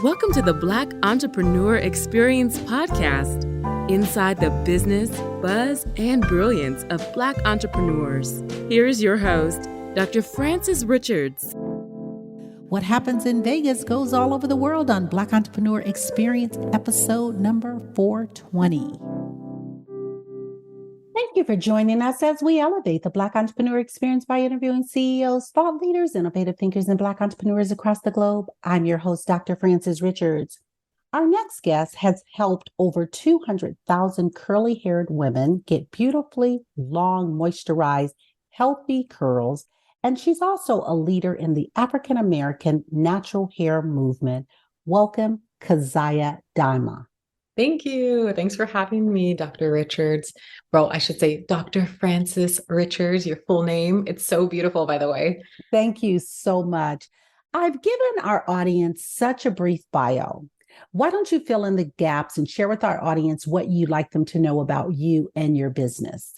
Welcome to the Black Entrepreneur Experience podcast, inside the business, buzz, and brilliance of Black entrepreneurs. Here is your host, Dr. Frances Richards. What happens in Vegas goes all over the world on Black Entrepreneur Experience episode number 420. Thank you for joining us as we elevate the Black Entrepreneur Experience by interviewing CEOs, thought leaders, innovative thinkers, and Black entrepreneurs across the globe. I'm your host, Dr. Frances Richards. Our next guest has helped over 200,000 curly-haired women get beautifully long, moisturized, healthy curls, and she's also a leader in the African-American natural hair movement. Welcome, Keziah Dhamma. Thank you. Thanks for having me, Dr. Richards. Well, I should say Dr. Frances Richards, your full name. It's so beautiful, by the way. Thank you so much. I've given our audience such a brief bio. Why don't you fill in the gaps and share with our audience what you'd like them to know about you and your business?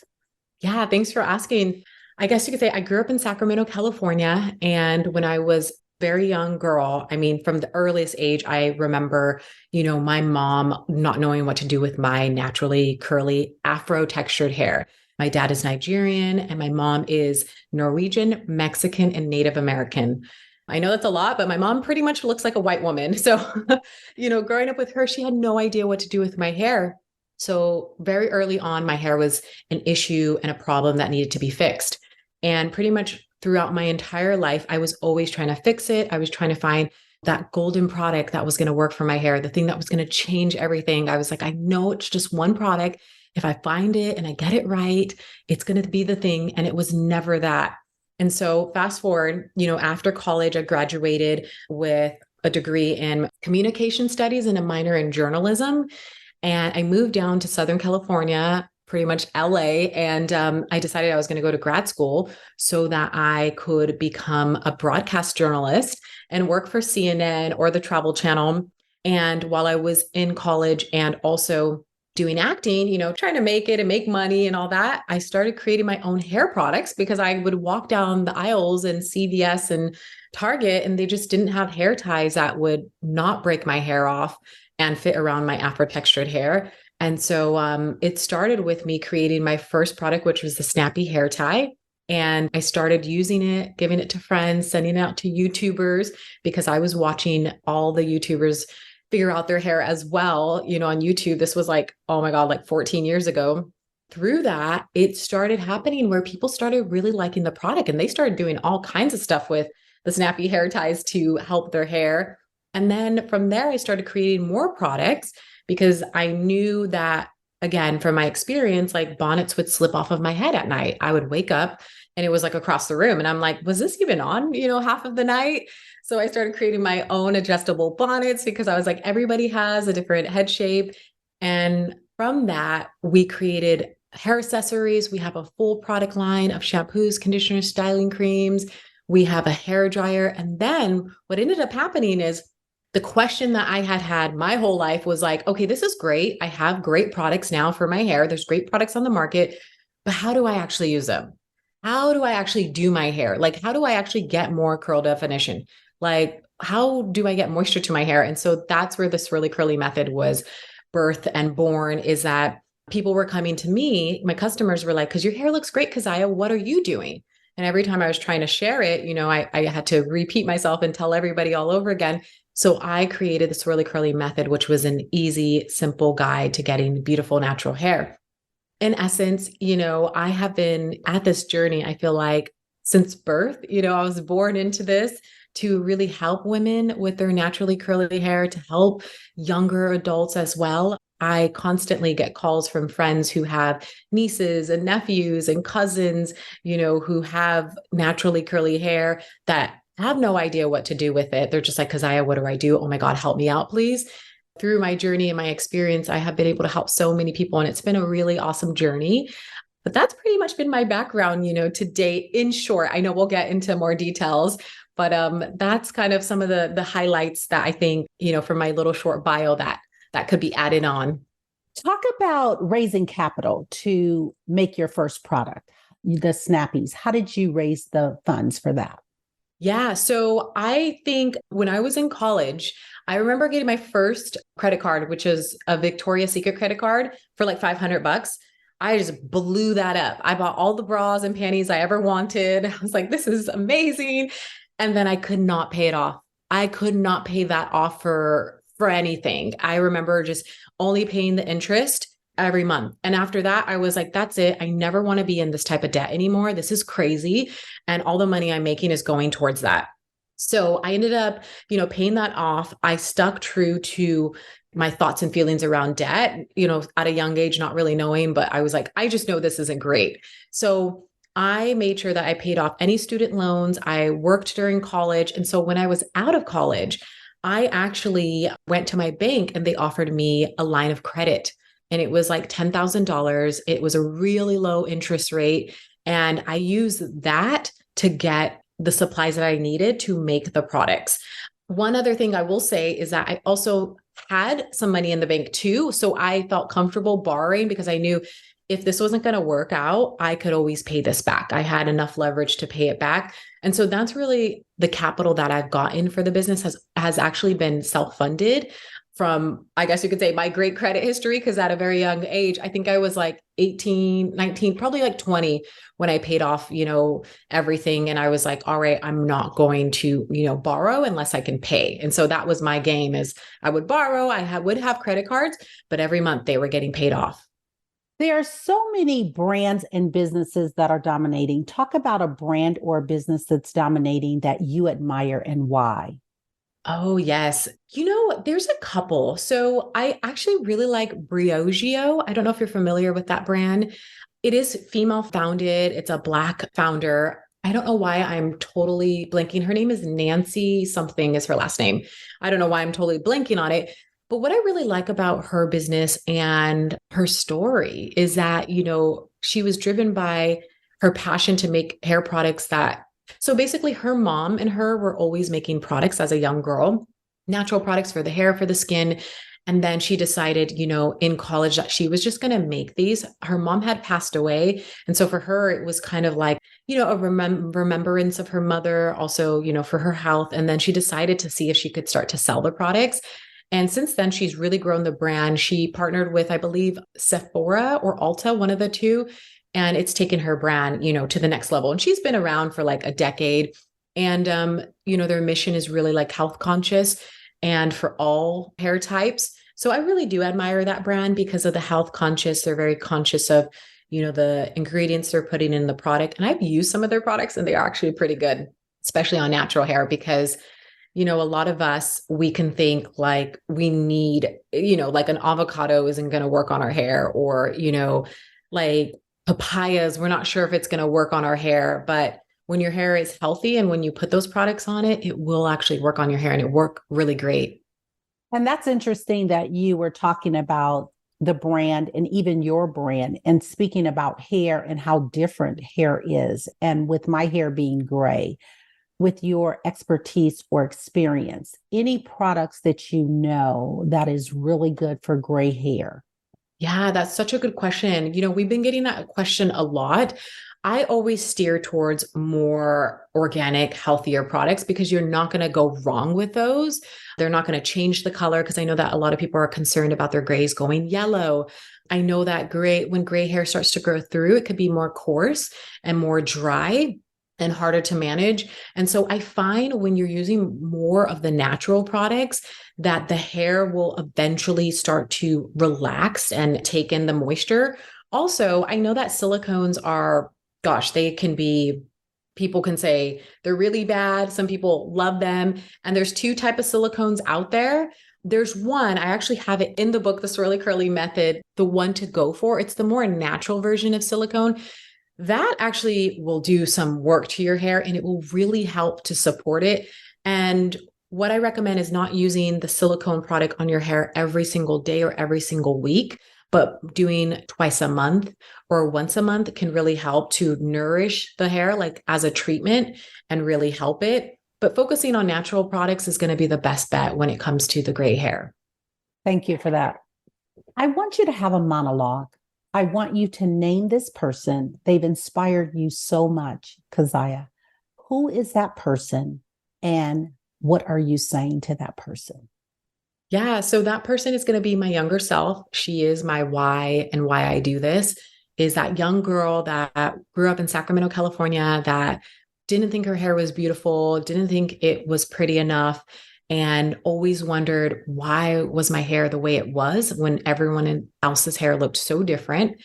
Yeah, thanks for asking. I guess you could say I grew up in Sacramento, California. And when I was very young girl, from the earliest age, I remember, my mom not knowing what to do with my naturally curly Afro textured hair. My dad is Nigerian and my mom is Norwegian, Mexican, and Native American. I know that's a lot, but my mom pretty much looks like a white woman. So, growing up with her, she had no idea what to do with my hair. So very early on, my hair was an issue and a problem that needed to be fixed. And pretty much throughout my entire life, I was always trying to fix it. I was trying to find that golden product that was going to work for my hair, the thing that was going to change everything. I was like, I know it's just one product. If I find it and I get it right, it's going to be the thing. And it was never that. And so fast forward, after college, I graduated with a degree in communication studies and a minor in journalism. And I moved down to Southern California, pretty much LA. And I decided I was going to go to grad school so that I could become a broadcast journalist and work for CNN or the Travel Channel. And while I was in college and also doing acting, trying to make it and make money and all that, I started creating my own hair products because I would walk down the aisles in CVS and Target, and they just didn't have hair ties that would not break my hair off and fit around my Afro textured hair. And so it started with me creating my first product, which was the snappy hair tie. And I started using it, giving it to friends, sending it out to YouTubers because I was watching all the YouTubers figure out their hair as well, on YouTube. This was like 14 years ago. Through that, it started happening where people started really liking the product and they started doing all kinds of stuff with the snappy hair ties to help their hair. And then from there, I started creating more products because I knew that, again, from my experience, like bonnets would slip off of my head at night. I would wake up and it was like across the room. And I'm like, was this even on, half of the night? So I started creating my own adjustable bonnets because I was like, everybody has a different head shape. And from that, we created hair accessories. We have a full product line of shampoos, conditioners, styling creams. We have a hair dryer. And then what ended up happening is the question that I had my whole life was like, okay, this is great. I have great products now for my hair. There's great products on the market, but how do I actually use them? How do I actually do my hair? Like, how do I actually get more curl definition? Like, how do I get moisture to my hair? And so that's where the SwirlyCurly Method was birthed and born, is that people were coming to me, my customers were like, because your hair looks great, Keziah, what are you doing? And every time I was trying to share it, I had to repeat myself and tell everybody all over again. So I created the SwirlyCurly Method, which was an easy, simple guide to getting beautiful natural hair. In essence, I have been at this journey, I feel like since birth, I was born into this to really help women with their naturally curly hair, to help younger adults as well. I constantly get calls from friends who have nieces and nephews and cousins, who have naturally curly hair that have no idea what to do with it. They're just like, Keziah, what do I do? Oh my God, help me out, please. Through my journey and my experience, I have been able to help so many people, and it's been a really awesome journey. But that's pretty much been my background, to date. In short, I know we'll get into more details, but that's kind of some of the highlights that I think, from my little short bio that could be added on. Talk about raising capital to make your first product, the snappies. How did you raise the funds for that? Yeah. So I think when I was in college, I remember getting my first credit card, which is a Victoria's Secret credit card for like $500. I just blew that up. I bought all the bras and panties I ever wanted. I was like, this is amazing. And then I could not pay it off. I could not pay that off for anything. I remember just only paying the interest every month. And after that, I was like, that's it. I never want to be in this type of debt anymore. This is crazy. And all the money I'm making is going towards that. So I ended up, paying that off. I stuck true to my thoughts and feelings around debt, at a young age, not really knowing, but I was like, I just know this isn't great. So I made sure that I paid off any student loans. I worked during college. And so when I was out of college, I actually went to my bank and they offered me a line of credit. And it was like $10,000. It was a really low interest rate. And I used that to get the supplies that I needed to make the products. One other thing I will say is that I also had some money in the bank too. So I felt comfortable borrowing because I knew if this wasn't going to work out, I could always pay this back. I had enough leverage to pay it back. And so that's really the capital that I've gotten for the business has actually been self-funded from, I guess you could say, my great credit history. Because at a very young age, I think I was like 18, 19, probably like 20 when I paid off, everything. And I was like, all right, I'm not going to, borrow unless I can pay. And so that was my game is I would borrow, would have credit cards, but every month they were getting paid off. There are so many brands and businesses that are dominating. Talk about a brand or a business that's dominating that you admire and why. Oh, yes. There's a couple. So I actually really like Briogeo. I don't know if you're familiar with that brand. It is female founded. It's a Black founder. I don't know why I'm totally blanking. Her name is Nancy something is her last name. I don't know why I'm totally blanking on it. But what I really like about her business and her story is that, she was driven by her passion to make hair products so basically her mom and her were always making products as a young girl, natural products for the hair, for the skin. And then she decided, in college that she was just going to make these. Her mom had passed away. And so for her, it was kind of like, a remembrance of her mother, also, for her health. And then she decided to see if she could start to sell the products. And since then, she's really grown the brand. She partnered with, I believe, Sephora or Ulta, one of the two. And it's taken her brand, to the next level. And she's been around for like a decade. And, their mission is really like health conscious and for all hair types. So I really do admire that brand because of the health conscious. They're very conscious of, the ingredients they're putting in the product. And I've used some of their products and they are actually pretty good, especially on natural hair because a lot of us, we can think like we need, like an avocado isn't going to work on our hair or, like papayas, we're not sure if it's going to work on our hair, but when your hair is healthy and when you put those products on it, it will actually work on your hair and it work really great. And that's interesting that you were talking about the brand and even your brand and speaking about hair and how different hair is. And with my hair being gray, with your expertise or experience, any products that that is really good for gray hair? Yeah, that's such a good question. We've been getting that question a lot. I always steer towards more organic, healthier products because you're not going to go wrong with those. They're not going to change the color because I know that a lot of people are concerned about their grays going yellow. I know that when gray hair starts to grow through, it could be more coarse and more dry and harder to manage. And so I find when you're using more of the natural products that the hair will eventually start to relax and take in the moisture. Also, I know that silicones are, they can be, people can say they're really bad. Some people love them. And there's two types of silicones out there. There's one, I actually have it in the book, the SwirlyCurly Method, the one to go for. It's the more natural version of silicone. That actually will do some work to your hair and it will really help to support it. And what I recommend is not using the silicone product on your hair every single day or every single week, but doing twice a month or once a month can really help to nourish the hair like as a treatment and really help it. But focusing on natural products is going to be the best bet when it comes to the gray hair. Thank you for that. I want you to have a monologue. I want you to name this person. They've inspired you so much, Keziah. Who is that person and what are you saying to that person? Yeah. So that person is going to be my younger self. She is my why, and why I do this is that young girl that grew up in Sacramento, California, that didn't think her hair was beautiful, didn't think it was pretty enough, and always wondered, why was my hair the way it was when everyone else's hair looked so different?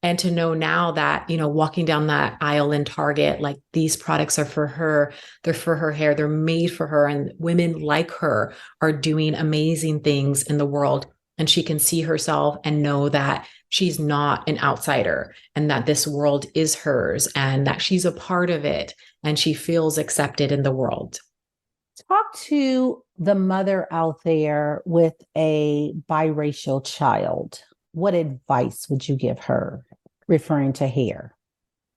And to know now that, walking down that aisle in Target, like, these products are for her, they're for her hair, they're made for her. And women like her are doing amazing things in the world. And she can see herself and know that she's not an outsider, and that this world is hers, and that she's a part of it, and she feels accepted in the world. Talk to the mother out there with a biracial child. What advice would you give her referring to hair?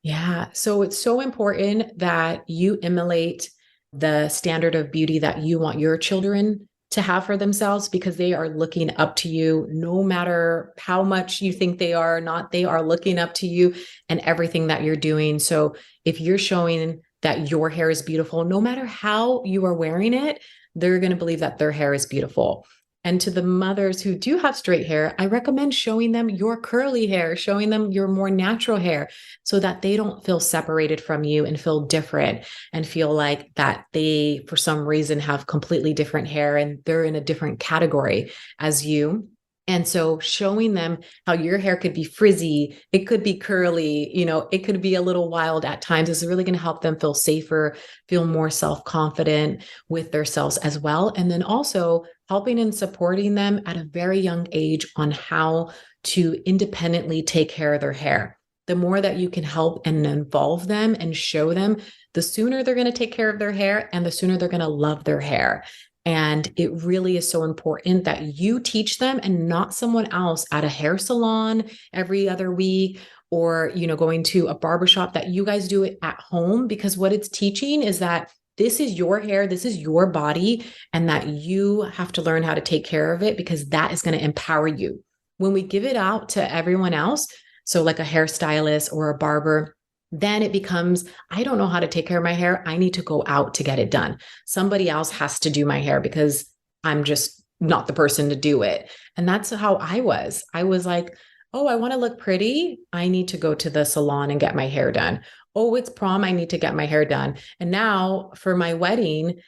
Yeah. So it's so important that you emulate the standard of beauty that you want your children to have for themselves, because they are looking up to you no matter how much you think they are not. They are looking up to you and everything that you're doing. So if you're showing that your hair is beautiful, no matter how you are wearing it, they're going to believe that their hair is beautiful. And to the mothers who do have straight hair, I recommend showing them your curly hair, showing them your more natural hair, so that they don't feel separated from you and feel different and feel like that they, for some reason, have completely different hair and they're in a different category as you. And so showing them how your hair could be frizzy, it could be curly, it could be a little wild at times, is really going to help them feel safer, feel more self-confident with themselves as well. And then also helping and supporting them at a very young age on how to independently take care of their hair. The more that you can help and involve them and show them, the sooner they're going to take care of their hair, and the sooner they're going to love their hair. And it really is so important that you teach them, and not someone else at a hair salon every other week, or, going to a barbershop, that you guys do it at home, because what it's teaching is that this is your hair, this is your body, and that you have to learn how to take care of it, because that is going to empower you. When we give it out to everyone else, so like a hairstylist or a barber, then it becomes, I don't know how to take care of my hair, I need to go out to get it done. Somebody else has to do my hair because I'm just not the person to do it. And that's how I was. I was like, oh, I want to look pretty, I need to go to the salon and get my hair done. Oh, it's prom, I need to get my hair done. And now for my wedding,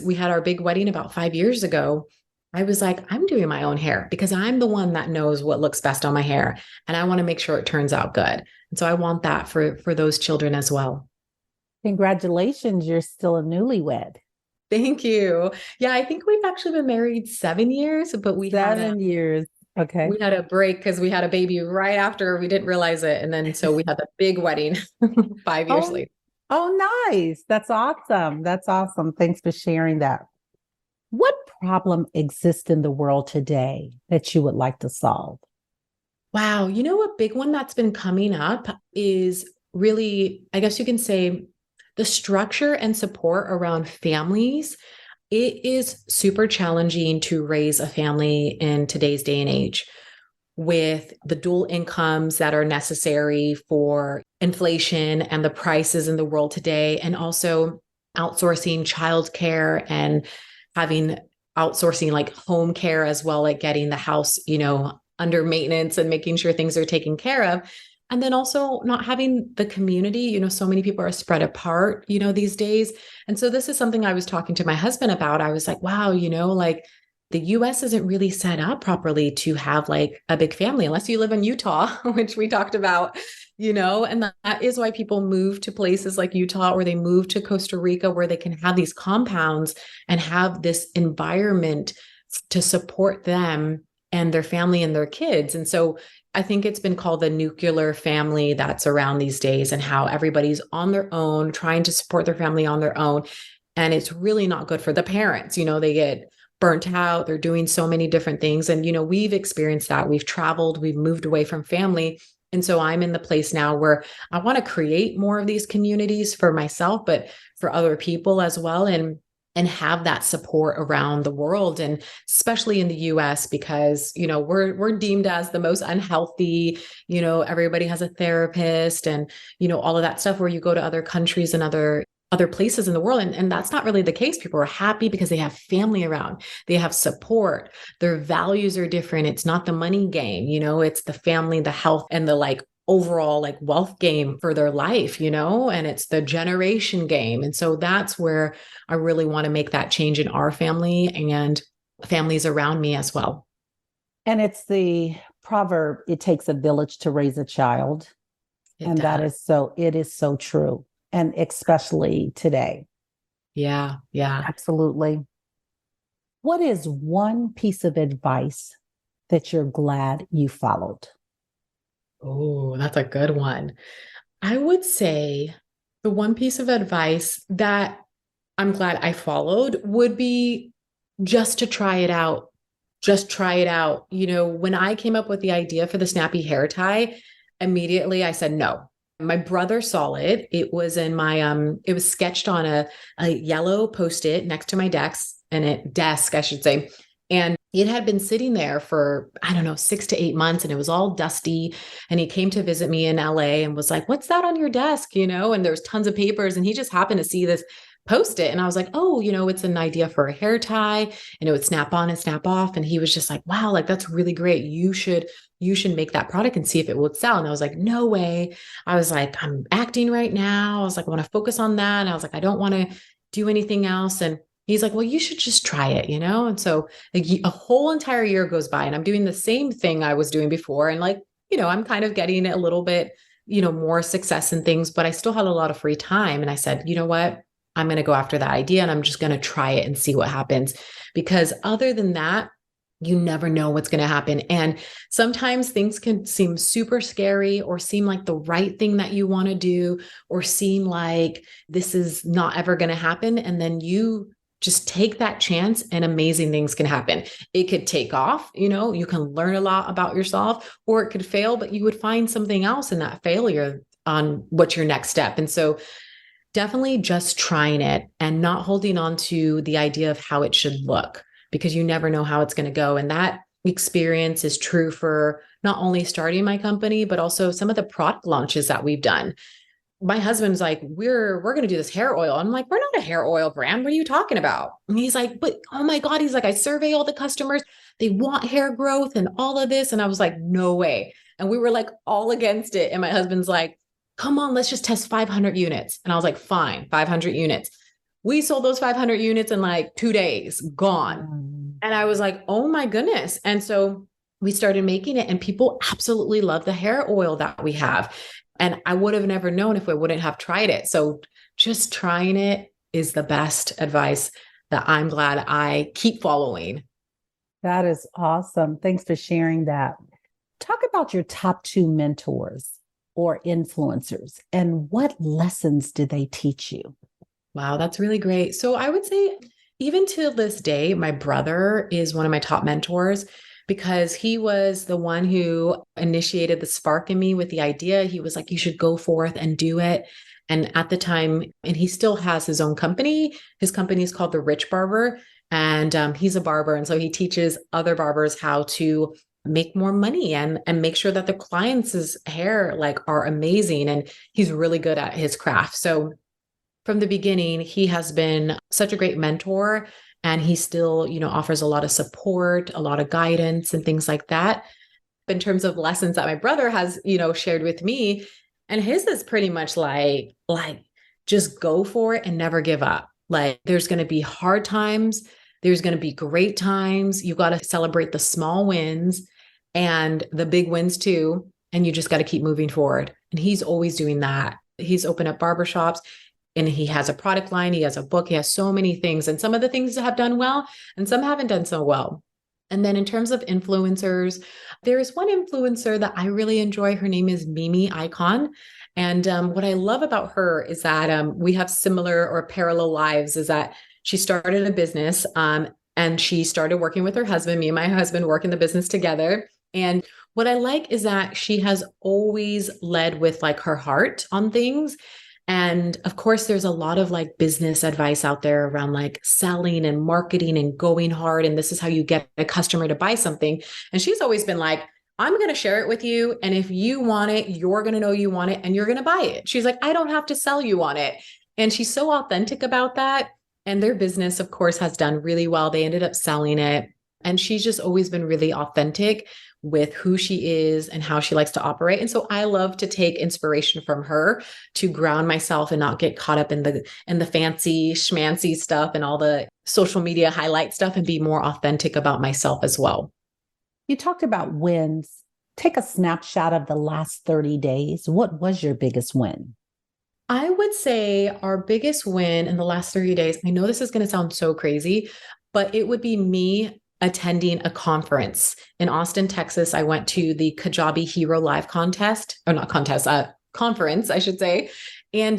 we had our big wedding about 5 years ago. I was like, I'm doing my own hair because I'm the one that knows what looks best on my hair, and I want to make sure it turns out good. And so I want that for those children as well. Congratulations, you're still a newlywed. Thank you. Yeah, I think we've actually been married 7 years, but we had 7 years. Okay. We had a break because we had a baby right after, we didn't realize it. And then so we had the big wedding 5 years later. Oh, nice. That's awesome. That's awesome. Thanks for sharing that. What problem exists in the world today that you would like to solve? Wow. A big one that's been coming up is really, I guess you can say, the structure and support around families. It is super challenging to raise a family in today's day and age, with the dual incomes that are necessary for inflation and the prices in the world today, and also outsourcing childcare and having outsourcing like home care as well, like getting the house, under maintenance and making sure things are taken care of. And then also not having the community, so many people are spread apart, these days. And so this is something I was talking to my husband about. I was like, wow, like the US isn't really set up properly to have like a big family unless you live in Utah, which we talked about, and that is why people move to places like Utah, or they move to Costa Rica, where they can have these compounds and have this environment to support them and their family and their kids. And so I think it's been called the nuclear family that's around these days, and how everybody's on their own, trying to support their family on their own. And it's really not good for the parents. They get burnt out. They're doing so many different things. And, we've experienced that. We've traveled, we've moved away from family. And so I'm in the place now where I want to create more of these communities for myself, but for other people as well. And have that support around the world, and especially in the US, because, we're deemed as the most unhealthy, everybody has a therapist, and, all of that stuff, where you go to other countries and other other places in the world. And that's not really the case. People are happy because they have family around, they have support, their values are different. It's not the money game, it's the family, the health, and the like overall like wealth game for their life, and it's the generation game. And so that's where I really want to make that change in our family and families around me as well. And it's the proverb, it takes a village to raise a child. It is so true. And especially today. Yeah. Absolutely. What is one piece of advice that you're glad you followed? Oh, that's a good one. I would say the one piece of advice that I'm glad I followed would be just to try it out. Just try it out. When I came up with the idea for the snappy hair tie, immediately I said no. My brother saw it. It was in my, it was sketched on a yellow Post-it next to my desk, I should say. And it had been sitting there for, 6 to 8 months, and it was all dusty. And he came to visit me in LA and was like, "What's that on your desk?" And there's tons of papers, and he just happened to see this Post-it. And I was like, "Oh, it's an idea for a hair tie, and it would snap on and snap off." And he was just like, "Wow, like that's really great. You should make that product and see if it would sell." And I was like, "No way." I was like, "I'm acting right now." I was like, "I want to focus on that." And I was like, "I don't want to do anything else." And he's like, "Well, you should just try it, And so a whole entire year goes by, and I'm doing the same thing I was doing before. And I'm kind of getting a little bit, more success in things, but I still had a lot of free time. And I said, "You know what? I'm going to go after that idea, and I'm just going to try it and see what happens." Because other than that, you never know what's going to happen. And sometimes things can seem super scary or seem like the right thing that you want to do, or seem like this is not ever going to happen. And then you just take that chance and amazing things can happen. It could take off, you can learn a lot about yourself, or it could fail, but you would find something else in that failure on what's your next step. And so definitely just trying it and not holding on to the idea of how it should look, because you never know how it's going to go. And that experience is true for not only starting my company, but also some of the product launches that we've done. My husband's like, we're going to do this hair oil. I'm like, "We're not a hair oil brand. What are you talking about?" And he's like, "But oh my God." He's like, "I survey all the customers. They want hair growth and all of this." And I was like, "No way." And we were like all against it. And my husband's like, "Come on, let's just test 500 units. And I was like, "Fine, 500 units. We sold those 500 units in like 2 days, gone. And I was like, "Oh my goodness." And so we started making it, and people absolutely love the hair oil that we have. And I would have never known if I wouldn't have tried it. So just trying it is the best advice that I'm glad I keep following. That is awesome. Thanks for sharing that. Talk about your top 2 mentors or influencers, and what lessons did they teach you? Wow, that's really great. So I would say even to this day, my brother is one of my top mentors, because he was the one who initiated the spark in me with the idea. He was like, "You should go forth and do it." And at the time, and he still has his own company. His company is called The Rich Barber, and he's a barber. And so he teaches other barbers how to make more money and make sure that the clients' hair like are amazing. And he's really good at his craft. So from the beginning, he has been such a great mentor, and he still, offers a lot of support, a lot of guidance and things like that. In terms of lessons that my brother has, shared with me, and his is pretty much like just go for it and never give up. Like there's going to be hard times. There's going to be great times. You got to celebrate the small wins and the big wins too. And you just got to keep moving forward. And he's always doing that. He's opened up barbershops, and he has a product line. He has a book. He has so many things. And some of the things have done well and some haven't done so well. And then in terms of influencers, there is one influencer that I really enjoy. Her name is Mimi Icon. And what I love about her is that we have similar or parallel lives, is that she started a business and she started working with her husband. Me and my husband work in the business together. And what I like is that she has always led with like her heart on things. And of course, there's a lot of like business advice out there around like selling and marketing and going hard. And this is how you get a customer to buy something. And she's always been like, "I'm going to share it with you. And if you want it, you're going to know you want it and you're going to buy it." She's like, "I don't have to sell you on it." And she's so authentic about that. And their business, of course, has done really well. They ended up selling it. And she's just always been really authentic with who she is and how she likes to operate. And so I love to take inspiration from her to ground myself and not get caught up in the fancy schmancy stuff and all the social media highlight stuff, and be more authentic about myself as well. You talked about wins. Take a snapshot of the last 30 days. What was your biggest win? I would say our biggest win in the last 30 days, I know this is going to sound so crazy, but it would be me attending a conference in Austin, Texas. I went to the Kajabi Hero Live conference, I should say. And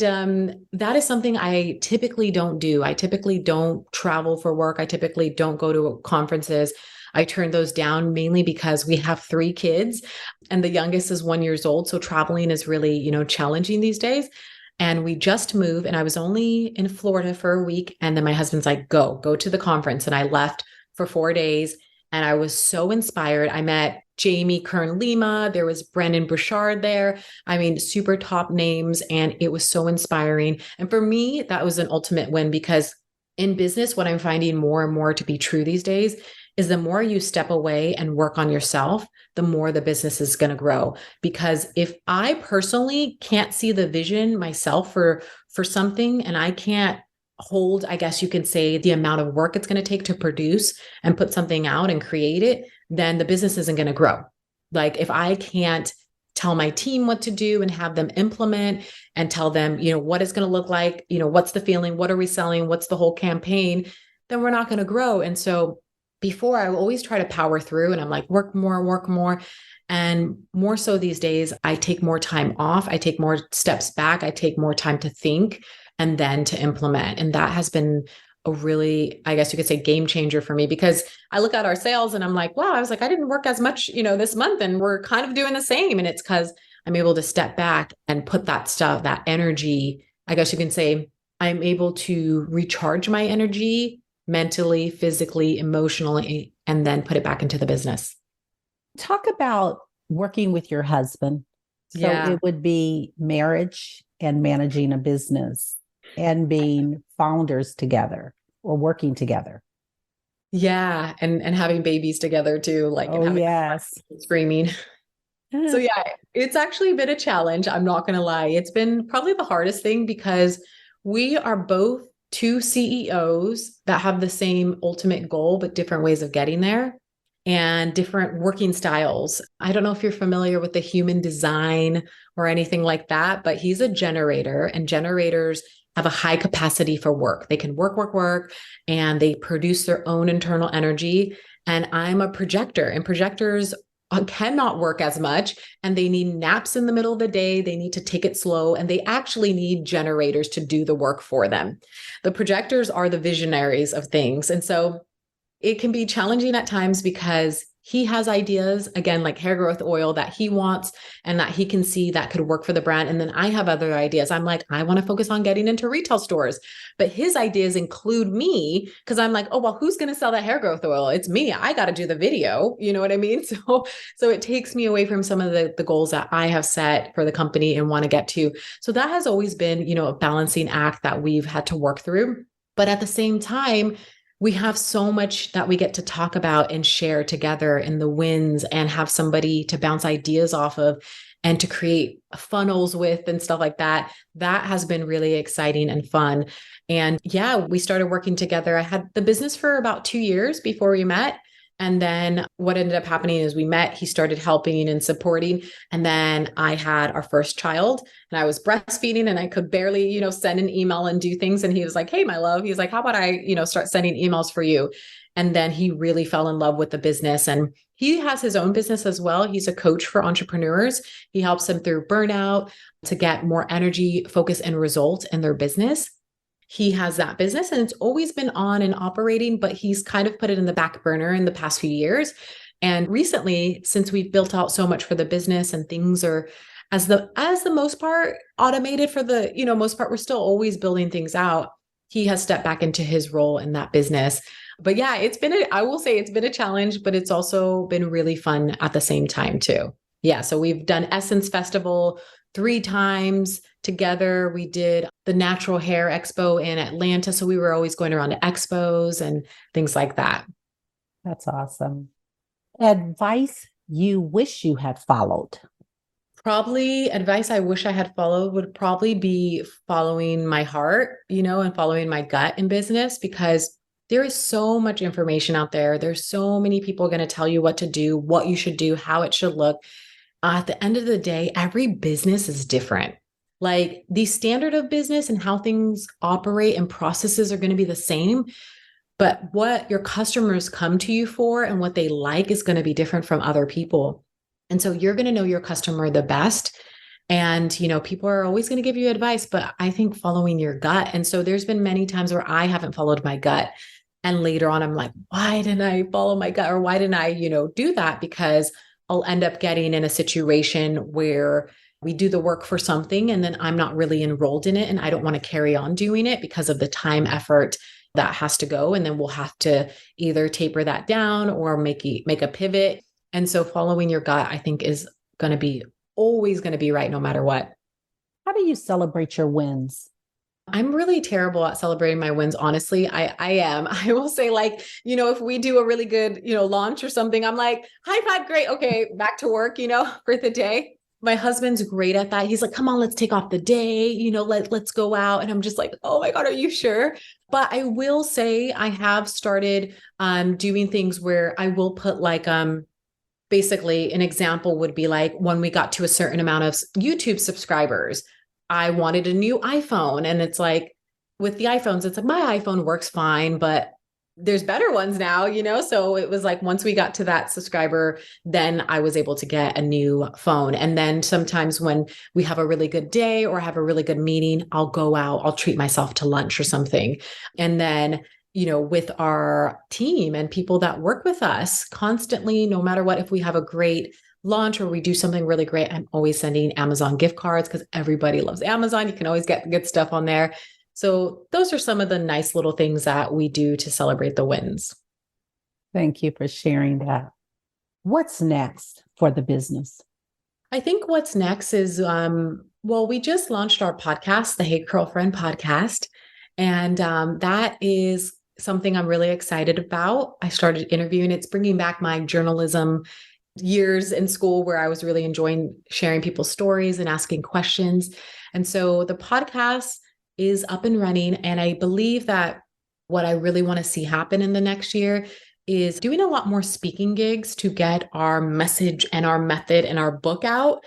that is something I typically don't do. I typically don't travel for work. I typically don't go to conferences. I turn those down mainly because we have 3 kids and the youngest is 1 year old. So traveling is really, challenging these days. And we just moved and I was only in Florida for a week. And then my husband's like, go to the conference. And I left for 4 days and I was so inspired. I met Jamie Kern-Lima. There was Brendan Burchard there. I mean, super top names. And it was so inspiring. And for me, that was an ultimate win, because in business, what I'm finding more and more to be true these days is the more you step away and work on yourself, the more the business is going to grow. Because if I personally can't see the vision myself for something, and I can't hold, I guess you can say, the amount of work it's going to take to produce and put something out and create it, then the business isn't going to grow. Like if I can't tell my team what to do and have them implement and tell them, what it's going to look like, what's the feeling, what are we selling, what's the whole campaign, then we're not going to grow. And so before, I always try to power through and I'm like, work more. And more so these days, I take more time off. I take more steps back. I take more time to think and then to implement. And that has been a really, I guess you could say, game changer for me, because I look at our sales and I'm like, wow, I was like, I didn't work as much, this month, and we're kind of doing the same. And it's because I'm able to step back and put that stuff, that energy, I guess you can say, I'm able to recharge my energy mentally, physically, emotionally, and then put it back into the business. Talk about working with your husband. So It would be marriage and managing a business and being founders together or working together. Yeah. And having babies together too, like, and having screaming. So yeah, it's actually been a challenge. I'm not going to lie. It's been probably the hardest thing, because we are both 2 CEOs that have the same ultimate goal, but different ways of getting there and different working styles. I don't know if you're familiar with the human design or anything like that, but he's a generator, and generators have a high capacity for work. They can work, and they produce their own internal energy. And I'm a projector, and projectors cannot work as much, and they need naps in the middle of the day. They need to take it slow, and they actually need generators to do the work for them. The projectors are the visionaries of things. And so it can be challenging at times, because he has ideas, again, like hair growth oil that he wants and that he can see that could work for the brand. And then I have other ideas. I'm like, I want to focus on getting into retail stores, but his ideas include me, because I'm like, oh, well, who's going to sell that hair growth oil? It's me. I got to do the video. You know what I mean? So it takes me away from some of the goals that I have set for the company and want to get to. So that has always been, a balancing act that we've had to work through. But at the same time, we have so much that we get to talk about and share together in the wins, and have somebody to bounce ideas off of and to create funnels with and stuff like that. That has been really exciting and fun. And yeah, we started working together. I had the business for about 2 years before we met. And then what ended up happening is we met, he started helping and supporting. And then I had our first child, and I was breastfeeding, and I could barely, send an email and do things. And he was like, hey, my love, he's like, how about I, start sending emails for you? And then he really fell in love with the business, and he has his own business as well. He's a coach for entrepreneurs. He helps them through burnout to get more energy, focus, and results in their business. He has that business, and it's always been on and operating, but he's kind of put it in the back burner in the past few years. And recently, since we've built out so much for the business and things are as the most part automated for the, most part, we're still always building things out. He has stepped back into his role in that business. But yeah, I will say it's been a challenge, but it's also been really fun at the same time too. Yeah. So we've done Essence Festival 3 times together. We did the Natural Hair Expo in Atlanta. So we were always going around to expos and things like that. That's awesome. Advice you wish you had followed? Probably advice I wish I had followed would probably be following my heart, and following my gut in business, because there is so much information out there. There's so many people going to tell you what to do, what you should do, how it should look. At the end of the day, every business is different. Like the standard of business and how things operate and processes are going to be the same, but what your customers come to you for and what they like is going to be different from other people. And so you're going to know your customer the best. And, people are always going to give you advice, but I think following your gut. And so there's been many times where I haven't followed my gut. And later on, I'm like, why didn't I follow my gut? Or why didn't I, do that? Because I'll end up getting in a situation where we do the work for something and then I'm not really enrolled in it. And I don't want to carry on doing it because of the time effort that has to go. And then we'll have to either taper that down or make a pivot. And so following your gut, I think, is going to be always going to be right no matter what. How do you celebrate your wins? I'm really terrible at celebrating my wins. Honestly, I am. I will say, if we do a really good, launch or something, I'm like, high five, great. Okay, back to work, for the day. My husband's great at that. He's like, come on, let's take off the day, let's go out. And I'm just like, oh my God, are you sure? But I will say I have started doing things where I will put basically an example would be like when we got to a certain amount of YouTube subscribers, I wanted a new iPhone. And it's like with the iPhones, it's like my iPhone works fine, but there's better ones now, So it was like once we got to that subscriber, then I was able to get a new phone. And then sometimes when we have a really good day or have a really good meeting, I'll go out, I'll treat myself to lunch or something. And then with our team and people that work with us constantly, no matter what, if we have a great launch or we do something really great, I'm always sending Amazon gift cards because everybody loves Amazon. You can always get good stuff on there. So those are some of the nice little things that we do to celebrate the wins. Thank you for sharing that. What's next for the business? I think what's next is, we just launched our podcast, the Hey Girlfriend podcast. And that is something I'm really excited about. I started interviewing. It's bringing back my journalism years in school where I was really enjoying sharing people's stories and asking questions. And so the podcast is up and running. And I believe that what I really want to see happen in the next year is doing a lot more speaking gigs to get our message and our method and our book out.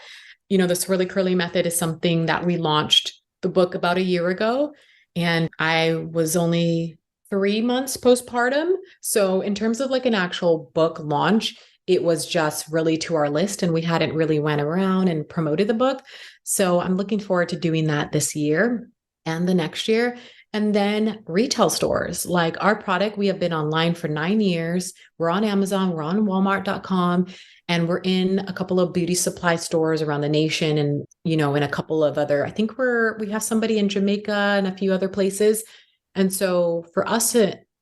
The SwirlyCurly Method is something that we launched the book about a year ago. And I was only 3 months postpartum. So in terms of an actual book launch, it was just really to our list and we hadn't really went around and promoted the book. So I'm looking forward to doing that this year and the next year. And then retail stores, like our product, we have been online for 9 years. We're on Amazon, we're on Walmart.com, and we're in a couple of beauty supply stores around the nation. And, in a couple of other, I think we have somebody in Jamaica and a few other places. And so for us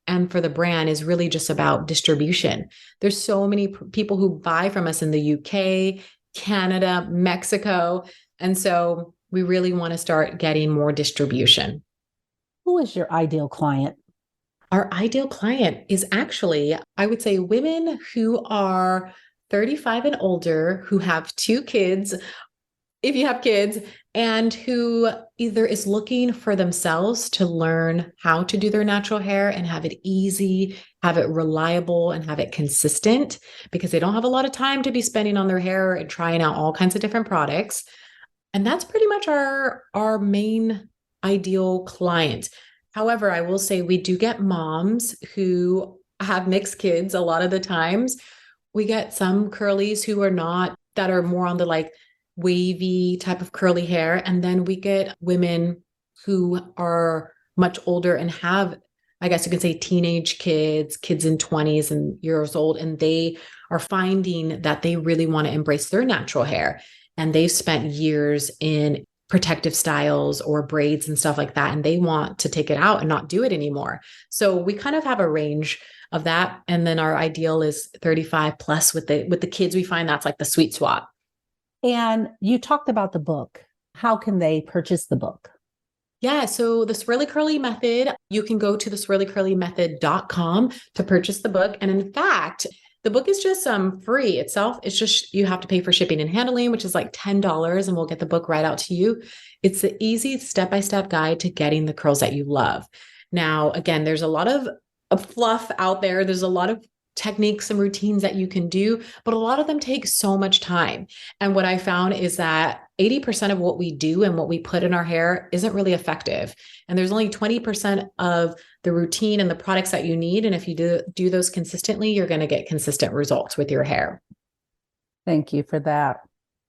and for the brand is really just about distribution. There's so many people who buy from us in the UK, Canada, Mexico. And so we really want to start getting more distribution. Who is your ideal client? Our ideal client is actually, I would say, women who are 35 and older, who have 2 kids, if you have kids, and who either is looking for themselves to learn how to do their natural hair and have it easy, have it reliable, and have it consistent, because they don't have a lot of time to be spending on their hair and trying out all kinds of different products. And that's pretty much our main ideal client. However, I will say we do get moms who have mixed kids a lot of the times. We get some curlies who that are more on the wavy type of curly hair. And then we get women who are much older and have, I guess you can say, teenage kids in 20s and years old. And they are finding that they really want to embrace their natural hair. And they've spent years in protective styles or braids and stuff like that. And they want to take it out and not do it anymore. So we kind of have a range of that. And then our ideal is 35 plus with the kids. We find that's the sweet spot. And you talked about the book. how can they purchase the book? Yeah. So the SwirlyCurly Method, you can go to the SwirlyCurlyMethod.com to purchase the book. And in fact, the book is just free itself. It's just, you have to pay for shipping and handling, which is like $10, and we'll get the book right out to you. It's the easy step-by-step guide to getting the curls that you love. Now, again, there's a lot of fluff out there. There's a lot of techniques and routines that you can do, but a lot of them take so much time. And what I found is that 80% of what we do and what we put in our hair isn't really effective. And there's only 20% of the routine and the products that you need. And if you do those consistently, you're going to get consistent results with your hair. Thank you for that.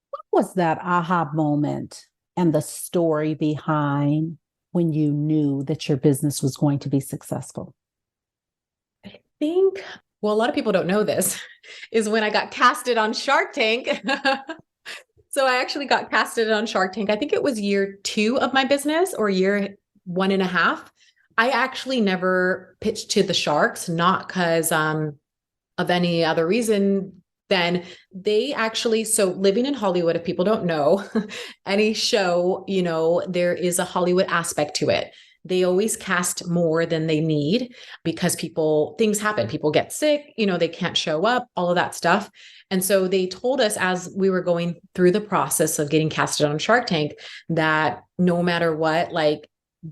What was that aha moment and the story behind when you knew that your business was going to be successful? I think, well, a lot of people don't know this, is when I got casted on Shark Tank. So I actually got casted on Shark Tank. I think it was year 2 of my business, or year 1.5. I actually never pitched to the sharks, not because of any other reason than they actually, so living in Hollywood, if people don't know, any show, there is a Hollywood aspect to it. They always cast more than they need because things happen. People get sick, they can't show up, all of that stuff. And so they told us as we were going through the process of getting casted on Shark Tank that no matter what,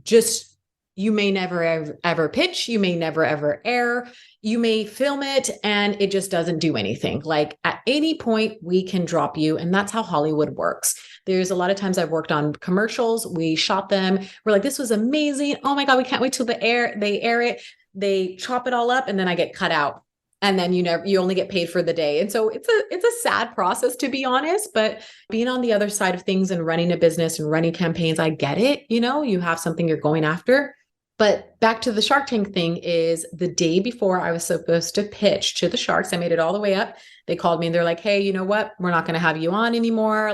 just, you may never ever pitch, you may never ever air, you may film it and it just doesn't do anything. Like at any point we can drop you. And that's how Hollywood works. There's a lot of times I've worked on commercials. We shot them. We're like, this was amazing. Oh my God, we can't wait till they air it. They chop it all up and then I get cut out. And then you only get paid for the day. And so it's a sad process, to be honest, but being on the other side of things and running a business and running campaigns, I get it. You have something you're going after. But back to the Shark Tank thing is the day before I was supposed to pitch to the sharks, I made it all the way up. They called me and they're like, hey, you know what? We're not going to have you on anymore.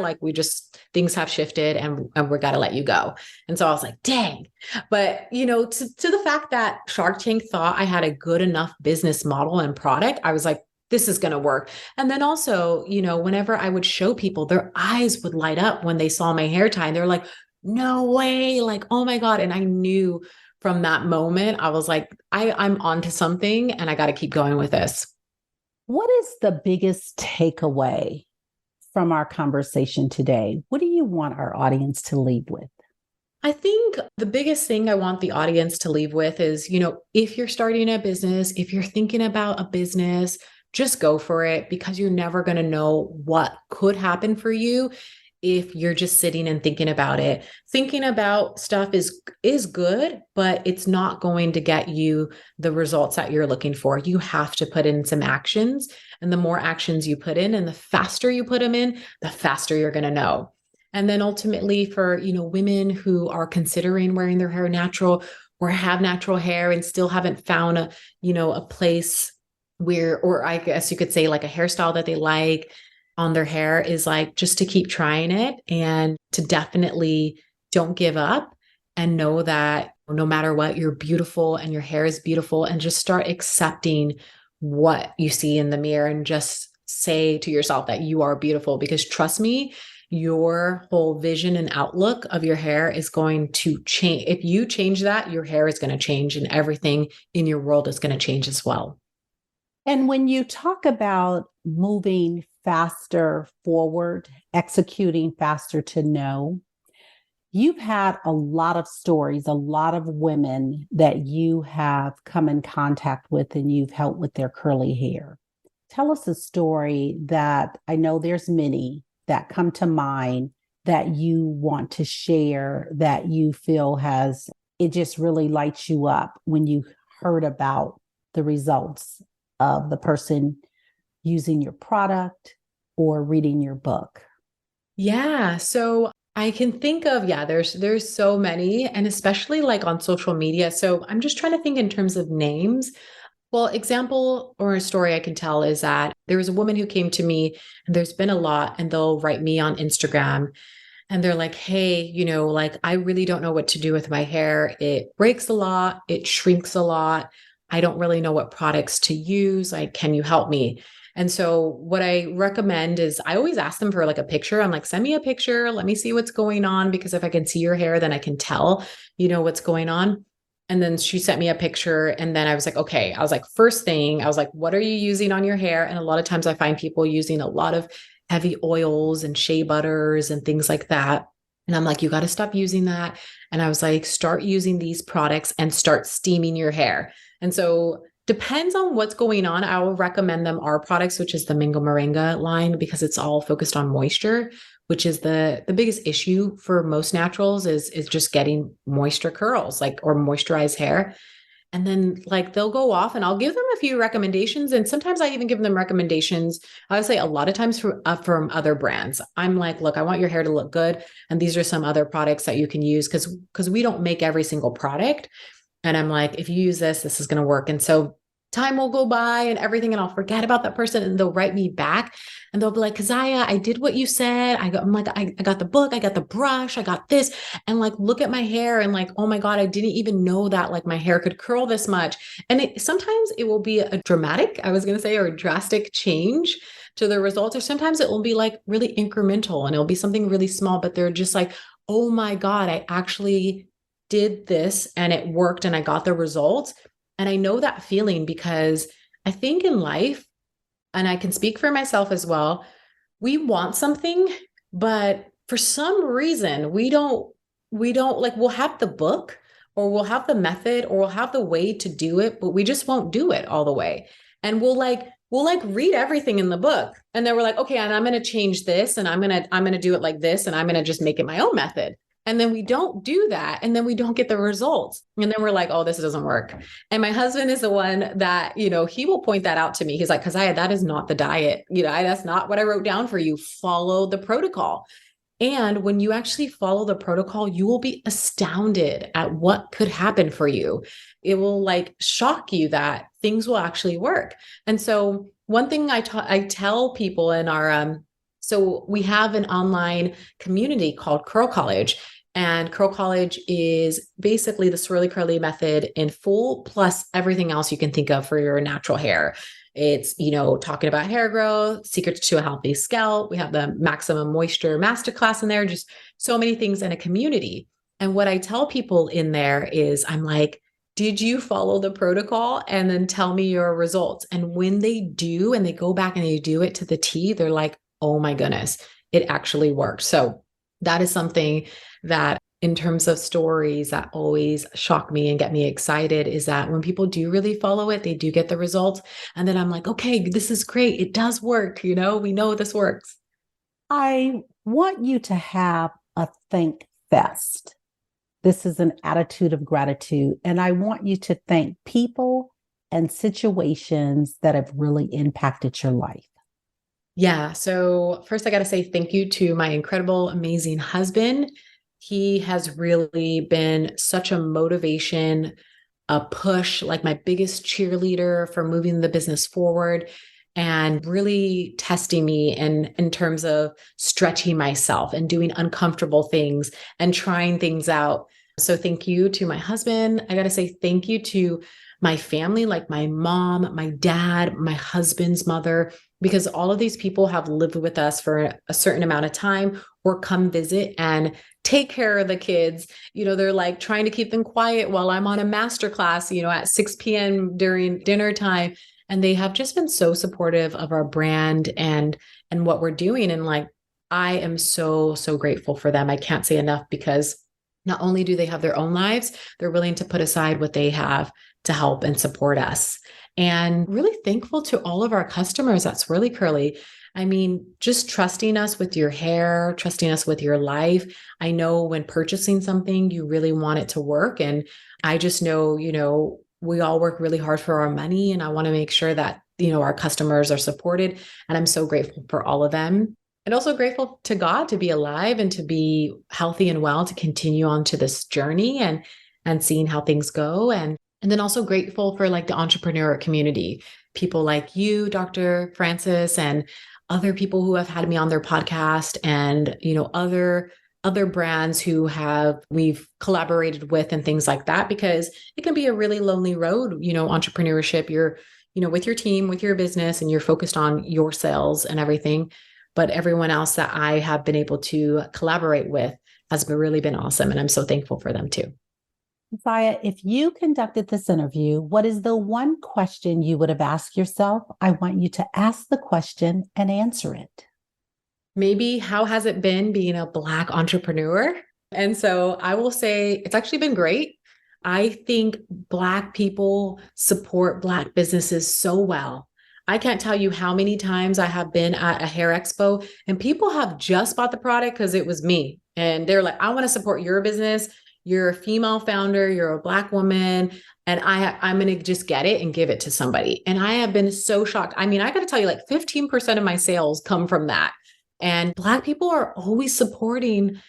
Things have shifted and we're got to let you go. And so I was like, dang. But, to the fact that Shark Tank thought I had a good enough business model and product, I was like, this is going to work. And then also, whenever I would show people, their eyes would light up when they saw my hair tie. And they're like, no way. Like, oh my God. And I knew from that moment, I was like, I'm onto something and I got to keep going with this. What is the biggest takeaway from our conversation today? What do you want our audience to leave with? I think the biggest thing I want the audience to leave with is, if you're starting a business, if you're thinking about a business, just go for it, because you're never going to know what could happen for you if you're just sitting and thinking about it. Thinking about stuff is good, but it's not going to get you the results that you're looking for. You have to put in some actions, and the more actions you put in and the faster you put them in, the faster you're going to know. And then ultimately for, women who are considering wearing their hair natural or have natural hair and still haven't found a place where, or I guess you could say like a hairstyle that they like on their hair, is like just to keep trying it and to definitely don't give up, and know that no matter what, you're beautiful and your hair is beautiful, and just start accepting what you see in the mirror and just say to yourself that you are beautiful, because trust me, your whole vision and outlook of your hair is going to change. If you change that, your hair is going to change and everything in your world is going to change as well. And when you talk about moving faster forward, executing faster to know, you've had a lot of stories, a lot of women that you have come in contact with and you've helped with their curly hair. Tell us a story that, I know there's many that come to mind that you want to share, that you feel it just really lights you up when you heard about the results of the person using your product or reading your book. Yeah. So I can think of, there's so many, and especially like on social media. So I'm just trying to think in terms of names. Well, example or a story I can tell is that there was a woman who came to me, and there's been a lot, and they'll write me on Instagram and they're like, hey, I really don't know what to do with my hair. It breaks a lot. It shrinks a lot. I don't really know what products to use. Like, can you help me? And so what I recommend is I always ask them for like a picture. I'm like, send me a picture. Let me see what's going on. Because if I can see your hair, then I can tell, what's going on. And then she sent me a picture. And then I was like, okay, I was like, first thing, I was like, what are you using on your hair? And a lot of times I find people using a lot of heavy oils and shea butters and things like that. And I'm like, you got to stop using that. And I was like, start using these products and start steaming your hair. And so depends on what's going on. I will recommend them our products, which is the Mango Moringa line, because it's all focused on moisture, which is the biggest issue for most naturals is just getting moisture curls, like, or moisturized hair. And then like they'll go off and I'll give them a few recommendations. And sometimes I even give them recommendations. I would say a lot of times from other brands. I'm like, look, I want your hair to look good. And these are some other products that you can use because we don't make every single product. And I'm like, if you use this is going to work. And so time will go by and everything, and I'll forget about that person and they'll write me back and they'll be like, Keziah, I did what you said. I'm like, I got the book, I got the brush, I got this. And like, look at my hair. And like, oh my God, I didn't even know that like my hair could curl this much. And sometimes it will be a dramatic, I was going to say, or a drastic change to the results. Or sometimes it will be like really incremental and it'll be something really small, but they're just like, oh my God, I actually did this and it worked and I got the results. And I know that feeling because I think in life, and I can speak for myself as well, we want something, but for some reason we don't like, we'll have the book or we'll have the method or we'll have the way to do it, but we just won't do it all the way. And we'll read everything in the book. And then we're like, okay, and I'm going to change this and I'm going to do it like this. And I'm going to just make it my own method. And then we don't do that. And then we don't get the results. And then we're like, oh, this doesn't work. And my husband is the one that, he will point that out to me. He's like, Keziah, that is not the diet. That's not what I wrote down for you. Follow the protocol. And when you actually follow the protocol, you will be astounded at what could happen for you. It will like shock you that things will actually work. And so one thing I tell people in our, so we have an online community called CurlCollege, and CurlCollege is basically the SwirlyCurly method in full, plus everything else you can think of for your natural hair. It's, talking about hair growth, secrets to a healthy scalp. We have the maximum moisture masterclass in there, just so many things in a community. And what I tell people in there is I'm like, did you follow the protocol? And then tell me your results. And when they do, and they go back and they do it to the T, they're like, oh my goodness, it actually worked. So that is something that in terms of stories that always shock me and get me excited is that when people do really follow it, they do get the results. And then I'm like, okay, this is great. It does work. We know this works. I want you to have a thank fest. This is an attitude of gratitude. And I want you to thank people and situations that have really impacted your life. Yeah. So first I got to say thank you to my incredible, amazing husband. He has really been such a motivation, a push, like my biggest cheerleader for moving the business forward and really testing me in terms of stretching myself and doing uncomfortable things and trying things out. So thank you to my husband. I got to say thank you to my family, like my mom, my dad, my husband's mother, because all of these people have lived with us for a certain amount of time or come visit and take care of the kids. They're like trying to keep them quiet while I'm on a masterclass, at 6 p.m. during dinner time. And they have just been so supportive of our brand and what we're doing. And like, I am so, so grateful for them. I can't say enough because not only do they have their own lives, they're willing to put aside what they have to help and support us. And really thankful to all of our customers at SwirlyCurly. I mean, just trusting us with your hair, trusting us with your life. I know when purchasing something, you really want it to work. And I just know, we all work really hard for our money. And I want to make sure that, our customers are supported. And I'm so grateful for all of them. And also grateful to God to be alive and to be healthy and well, to continue on to this journey and seeing how things go. And then also grateful for like the entrepreneur community, people like you, Dr. Francis, and other people who have had me on their podcast and, other brands who we've collaborated with and things like that, because it can be a really lonely road, entrepreneurship. with your team, with your business, and you're focused on your sales and everything. But everyone else that I have been able to collaborate with has really been awesome. And I'm so thankful for them too. Keziah, if you conducted this interview, what is the one question you would have asked yourself? I want you to ask the question and answer it. Maybe, how has it been being a Black entrepreneur? And so I will say it's actually been great. I think Black people support Black businesses so well. I can't tell you how many times I have been at a hair expo and people have just bought the product because it was me. And they're like, I want to support your business. You're a female founder, you're a Black woman, and I'm going to just get it and give it to somebody. And I have been so shocked. I mean, I got to tell you, like 15% of my sales come from that. And Black people are always supporting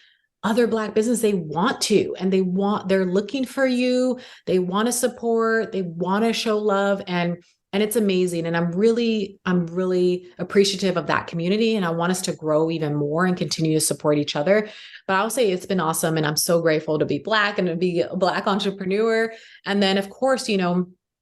other Black business. They want to, and they're looking for you. They want to support, they want to show love. And it's amazing. And I'm really appreciative of that community. And I want us to grow even more and continue to support each other. But I'll say it's been awesome. And I'm so grateful to be Black and to be a Black entrepreneur. And then of course,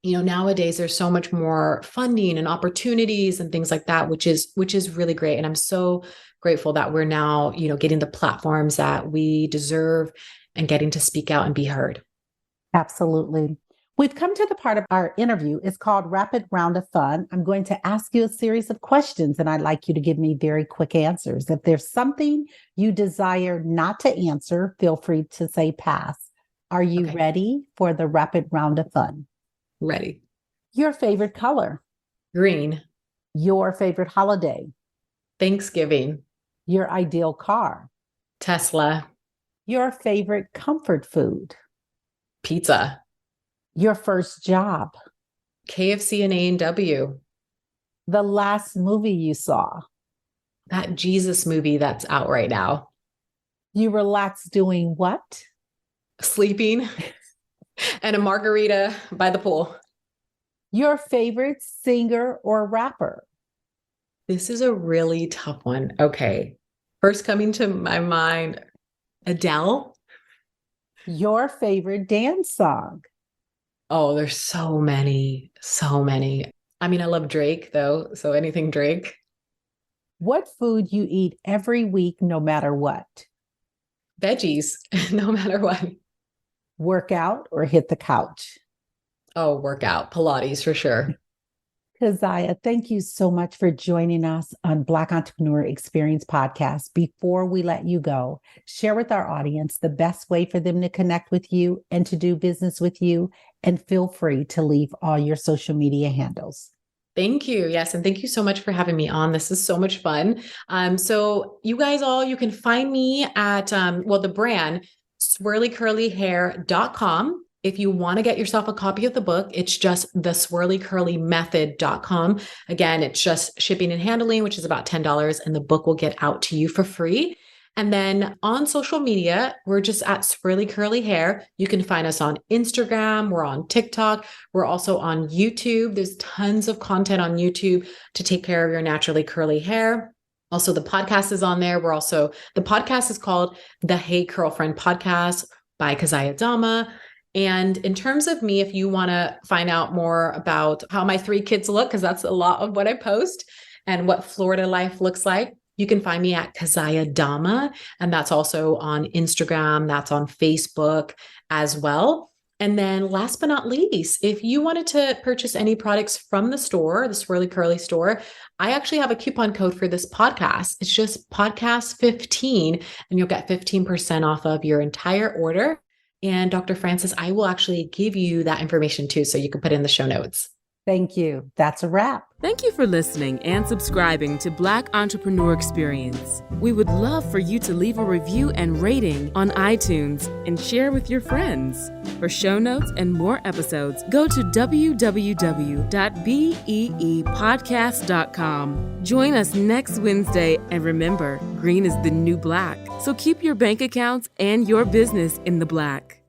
nowadays there's so much more funding and opportunities and things like that, which is really great. And I'm so grateful that we're now, getting the platforms that we deserve and getting to speak out and be heard. Absolutely. We've come to the part of our interview. It's called Rapid Round of Fun. I'm going to ask you a series of questions, and I'd like you to give me very quick answers. If there's something you desire not to answer, feel free to say pass. Are you ready for the Rapid Round of Fun? Ready. Your favorite color? Green. Your favorite holiday? Thanksgiving. Your ideal car? Tesla. Your favorite comfort food? Pizza. Your first job? KFC and A&W. The last movie you saw? That Jesus movie that's out right now. You relax doing what? Sleeping and a margarita by the pool. Your favorite singer or rapper? This is a really tough one. Okay. First coming to my mind, Adele. Your favorite dance song? Oh, there's so many. I mean, I love Drake though. So anything Drake. What food you eat every week, no matter what? Veggies, no matter what. Workout or hit the couch? Oh, workout, Pilates for sure. Keziah, thank you so much for joining us on Black Entrepreneur Experience Podcast. Before we let you go, share with our audience the best way for them to connect with you and to do business with you. And feel free to leave all your social media handles. Thank you. Yes. And thank you so much for having me on. This is so much fun. So you guys you can find me at, the brand, SwirlyCurlyHair.com. If you want to get yourself a copy of the book, it's just the SwirlyCurlyMethod.com. Again, it's just shipping and handling, which is about $10, and the book will get out to you for free. And then on social media, we're just at Swirly Curly Hair. You can find us on Instagram. We're on TikTok. We're also on YouTube. There's tons of content on YouTube to take care of your naturally curly hair. Also, the podcast is on there. The podcast is called the Hey Curlfriend Podcast by Keziah Dhamma. And in terms of me, if you want to find out more about how my 3 kids look, because that's a lot of what I post, and what Florida life looks like, you can find me at Keziah Dhamma. And that's also on Instagram. That's on Facebook as well. And then last but not least, if you wanted to purchase any products from the store, the Swirly Curly store, I actually have a coupon code for this podcast. It's just podcast 15, and you'll get 15% off of your entire order. And Dr. Francis, I will actually give you that information too, so you can put in the show notes. Thank you. That's a wrap. Thank you for listening and subscribing to Black Entrepreneur Experience. We would love for you to leave a review and rating on iTunes and share with your friends. For show notes and more episodes, go to www.beepodcast.com. Join us next Wednesday, and remember, green is the new black. So keep your bank accounts and your business in the black.